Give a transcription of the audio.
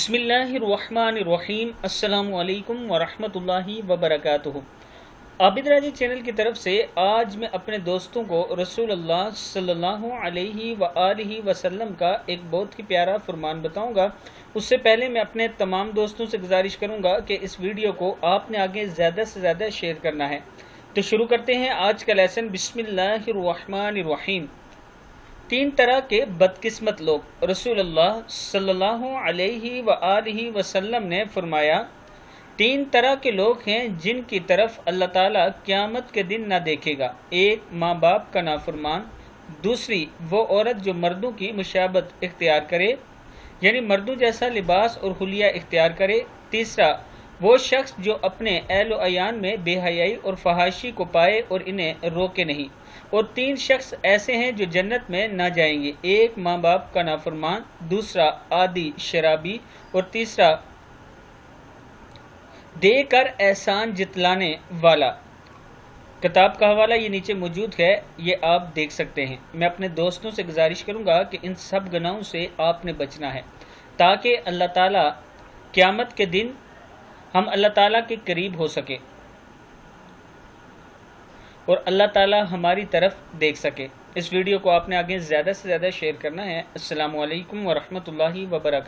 बिस्मिल्लाहिर्रहमानिर्रहीम। अस्सलामु अलैकुम वरहमतुल्लाहि वबरकातुहू। आबिद राजी चैनल की तरफ से आज मैं अपने दोस्तों को रसूलुल्लाह सल्लल्लाहु अलैहि वआलिहि वसल्लम का एक बहुत ही प्यारा फरमान बताऊंगा। उससे पहले मैं अपने तमाम दोस्तों से गुजारिश करूंगा कि इस वीडियो को आपने आगे ज़्यादा से ज़्यादा शेयर करना है। तो शुरू करते हैं आज का लेसन। बिस्मिल्लाहिर्रहमानिर्रहीम। तीन तरह के बदकिस्मत लोग। रसूलुल्लाह सल्लल्लाहु अलैहि वआलिहि वसल्लम ने फरमाया, तीन तरह के लोग हैं जिनकी तरफ अल्लाह ताला क़यामत के दिन ना देखेगा। एक, माँ बाप का नाफरमान। दूसरी, वो औरत जो मर्दों की मुशाबत इख्तियार करे, यानी मर्दों जैसा लिबास और हुलिया इख्तियार करे। तीसरा, वो शख्स जो अपने अहल अयान में बेहयाई और फहाशी को पाए और इन्हें रोके नहीं। और तीन शख्स ऐसे हैं जो जन्नत में ना जाएंगे। एक, माँ बाप का नाफरमान। दूसरा, आदि शराबी। और तीसरा, देकर एहसान जितलाने वाला। किताब का हवाला ये नीचे मौजूद है, ये आप देख सकते हैं। मैं अपने दोस्तों से गुजारिश करूंगा कि इन सब गुनाहों से आपने बचना है ताकि अल्लाह ताला क़यामत के दिन हम अल्लाह ताला के करीब हो सके और अल्लाह ताला हमारी तरफ देख सके। इस वीडियो को आपने आगे ज़्यादा से ज़्यादा शेयर करना है। अस्सलामु अलैकुम वरहमतुल्लाहि वबरकातुहू।